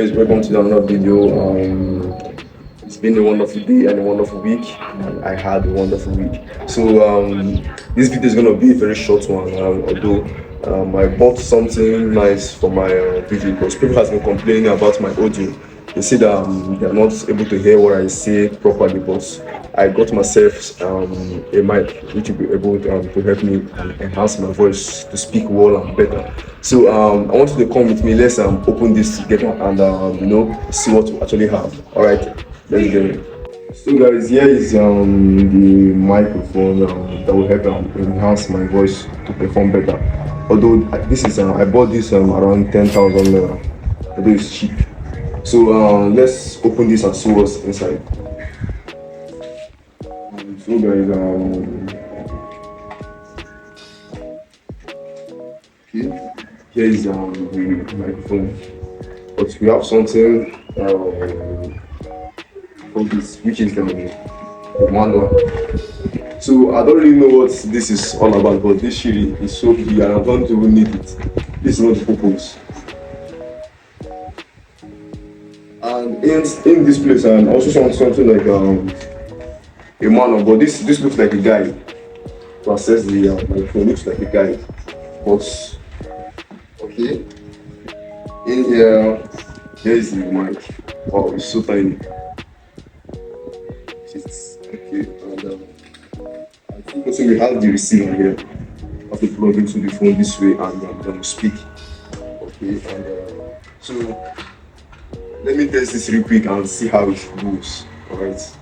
guys, welcome to another video. It's been a wonderful day and a wonderful week, and I had a wonderful week. This video is gonna be a very short one. Although I bought something nice for my video because people has been complaining about my audio. They say that they are not able to hear what I say properly, but I got myself a mic which will be able to help me enhance my voice to speak well and better. I want you to come with me. Let's open this together and see what we actually have. All right, let's get it. So guys, here is the microphone that will help enhance my voice to perform better. Although this is I bought this around 10,000 naira. Although it's cheap. Let's open this and see what's inside. So guys, okay, here is the microphone. But we have something for this, which is the manual. So I don't really know what this is all about, but this shit is so big and I don't even need it. This is not the purpose. And in this place, I also saw something like a manual, but this looks like a guide to access the microphone. Looks like a guide, but okay. In here is the mic. Wow, it's so tiny. It's okay, and I think also we have the receiver here. I have to plug into the phone this way and then speak. Okay, and so let me test this real quick and see how it goes. Alright.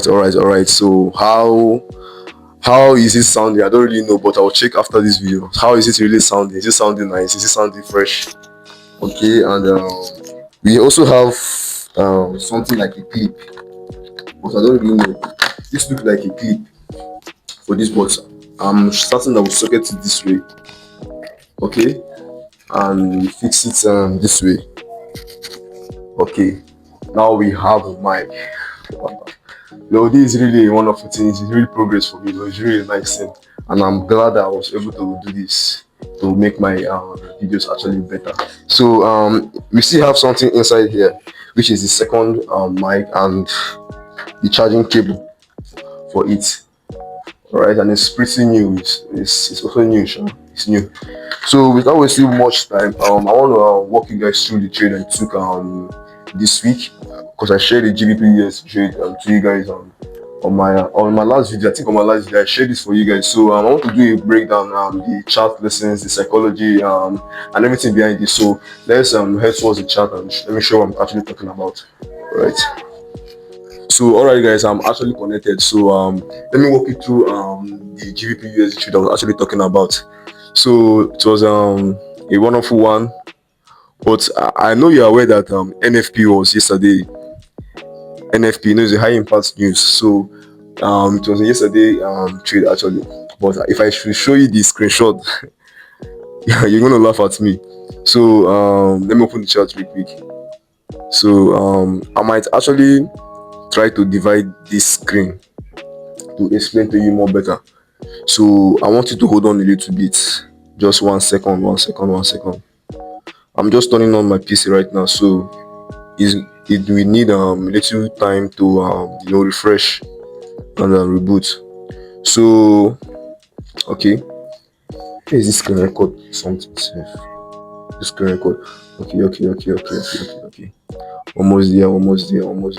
Alright. So how is it sounding? I don't really know, but I'll check after this video. How is it really sounding? Is it sounding nice? Is it sounding fresh? Okay, and we also have something like a clip, but I don't really know. This looks like a clip for this, but I'm starting to socket it this way. Okay, and we fix it this way. Okay, now we have a mic. No, this is really one of the things. It's really progress for me. It's really a nice thing, and I'm glad that I was able to do this to make my videos actually better. So we still have something inside here, which is the second mic and the charging cable for it. Alright, and it's pretty new. It's also new, sure. It's new. So without wasting much time, I want to walk you guys through the trade I took this week, because I shared the GBP trade to you guys on my last video. I think on my last video I shared this for you guys. So I want to do a breakdown, the chart lessons, the psychology, and everything behind this. So let's head towards the chart and let me show what I'm actually talking about. Alright. So alright guys, I'm actually connected. So let me walk you through the GBP USD trade I was actually talking about. So it was a wonderful one, but I know you're aware that NFP was yesterday. NFP, you know, is a high impact news. So it was a yesterday trade actually. But if I should show you the screenshot, you're gonna laugh at me. So let me open the chart real quick. So I might actually try to divide this screen to explain to you more better. So I want you to hold on a little bit. Just 1 second. I'm just turning on my PC right now, so it will need little time to refresh and reboot. So okay, here is this screen record something safe. This screen record. Okay. Almost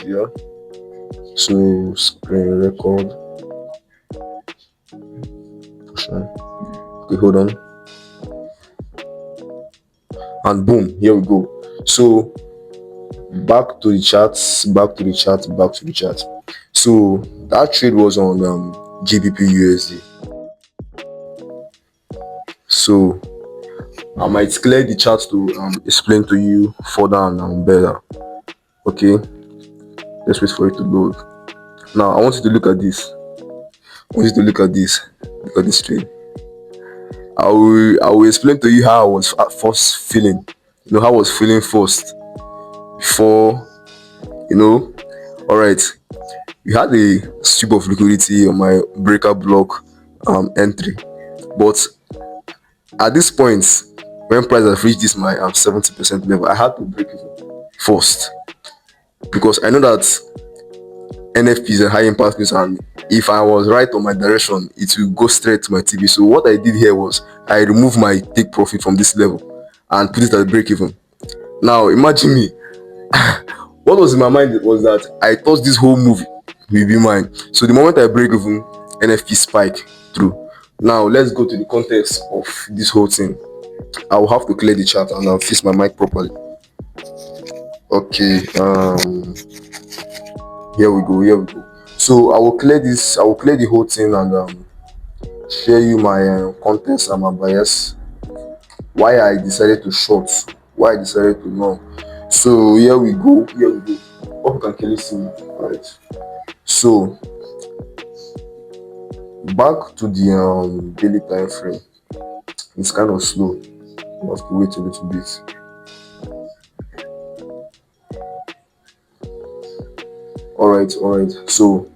there. So screen record. Okay, hold on. And boom, here we go. So back to the chart. So that trade was on GBP USD. So I might clear the chart to explain to you further and better. Okay, let's wait for it to load. Now I want you to look at this. Look at this trade. I will explain to you how I was at first feeling. How I was feeling first before. Alright. We had a strip of liquidity on my breaker block entry. But at this point, when price has reached this my 70% level, I had to break even first, because I know that NFP is a high impact news, and if I was right on my direction, it will go straight to my TV. So what I did here was I removed my take profit from this level and put it at break even. Now imagine me, what was in my mind was that I thought this whole movie will be mine. So the moment I break even, NFP spike through. Now let's go to the context of this whole thing. I will have to clear the chat and I'll fix my mic properly. Okay, here we go. So I will clear the whole thing and share you my context and my bias, why I decided to short, why I decided to long. So here we go. Hope you can clearly see me. Alright. So back to the daily time frame. It's kind of slow. You have to wait a little bit. Alright. So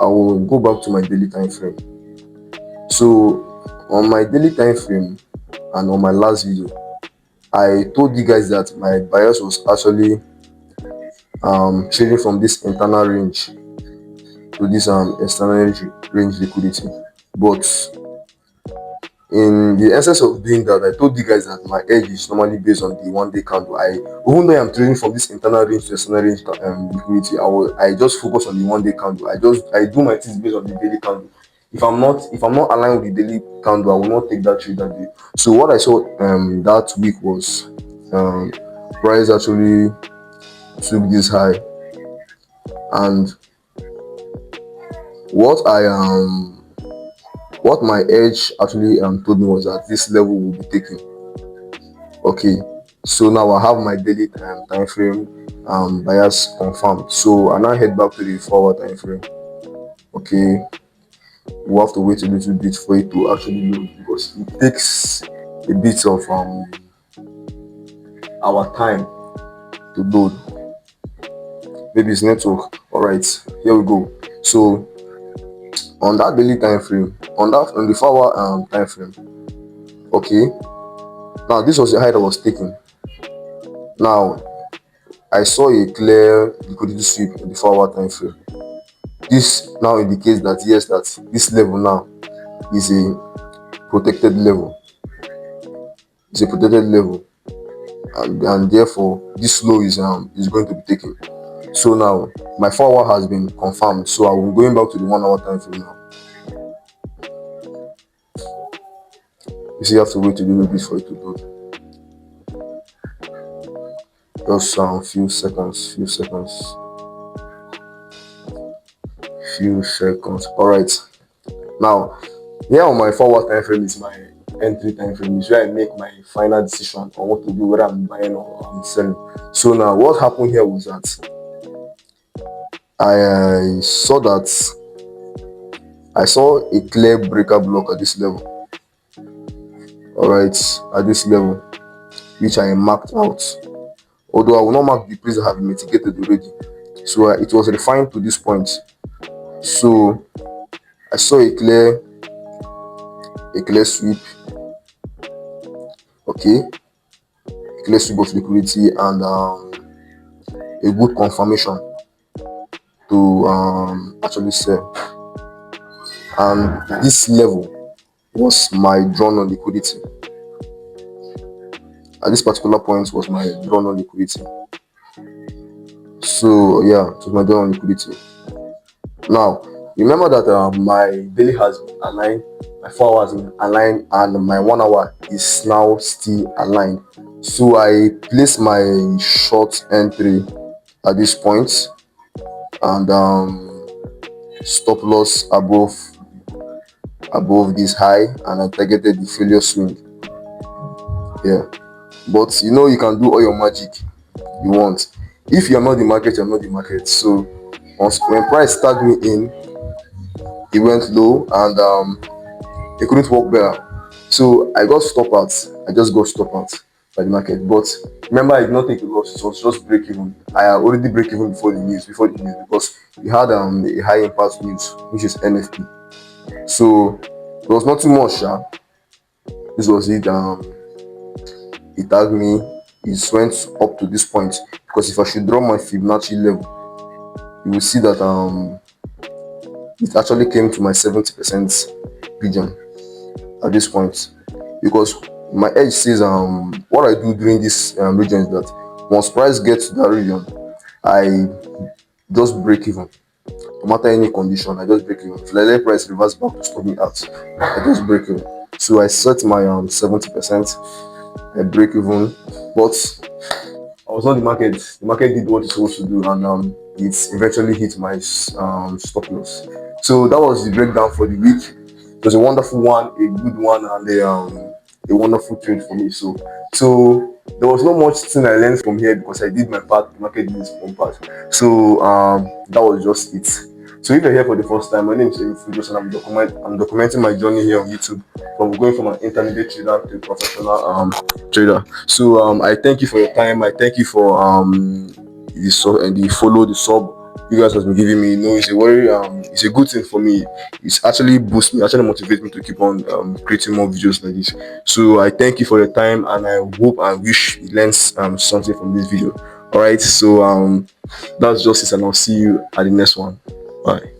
I will go back to my daily time frame. So on my daily time frame and on my last video, I told you guys that my bias was actually trading from this internal range to this external range liquidity. But in the essence of doing that, I told you guys that my edge is normally based on the 1 day candle. Even though I'm trading from this internal range to external range liquidity, I just focus on the 1 day candle. I do my things based on the daily candle. If I'm not aligned with the daily candle, I will not take that trade that day. So what I saw that week was price actually took this high, and what I what my edge actually told me was that this level will be taken. Okay, so now I have my daily time frame bias confirmed. So I now head back to the forward time frame. Okay, we'll have to wait a little bit for it to actually load, because it takes a bit of our time to load. Maybe it's network. All right, here we go. So on that daily time frame, on the forward time frame, okay, now this was the height I was taking. Now I saw a clear liquidity sweep in the forward time frame. This now indicates that yes, that this level now is a protected level. It's a protected level, and therefore this low is going to be taken. So now my forward has been confirmed. So I will going back to the 1 hour time frame now. You see, you have to wait a little bit for it to load. Just few seconds. All right. Now here on my forward time frame is my entry time frame. Is where I make my final decision on what to do, whether I'm buying or I'm selling. So now what happened here was that I saw a clear breaker block at this level. All right, at this level, which I marked out. Although I will not mark the place I have mitigated already. So it was refined to this point. So I saw a clear sweep. Okay, a clear sweep of liquidity and a good confirmation to actually sell. And this level was my drawn on liquidity. At this particular point was my drawn on liquidity. So yeah, it was my drawn on liquidity. Now remember that my daily has been aligned, my 4 hours has been aligned, and my 1 hour is now still aligned. So I placed my short entry at this point and stop loss above this high, and I targeted the failure swing. Yeah, but you know, you can do all your magic you want. If you're not the market, you're not the market. So when price tagged me in, it went low and it couldn't work better. So I got stop out. I just got stop out by the market. But remember, I did not take a loss. It was just break even. I already break even before the news, because we had a high impact news, which is NFP. So there was nothing much. This was it. He tagged me. It went up to this point because if I should draw my Fibonacci level, you will see that it actually came to my 70% region at this point, because my edge says what I do during this region is that once price gets to that region, I just break even. No matter any condition, I just break even. If I let price reverse back to stop me out, I just break even. So I set my 70%, I break even, but I was on the market. The market did what it's supposed to do, and it eventually hit my stop loss. So that was the breakdown for the week. It was a wonderful one, a good one, and a wonderful trade for me. So there was not much thing I learned from here because I did my part. The market did its own part. So that was just it. So if you're here for the first time, my name is Amy Fujos, and I'm documenting my journey here on YouTube from going from an intermediate trader to a professional trader. So I thank you for your time. I thank you for the follow, the sub you guys has been giving me. It's a very it's a good thing for me. It's actually boosts me, actually motivates me to keep on creating more videos like this. So I thank you for your time, and I hope and wish you learned something from this video. All right, so that's just it, and I'll see you at the next one. Bye.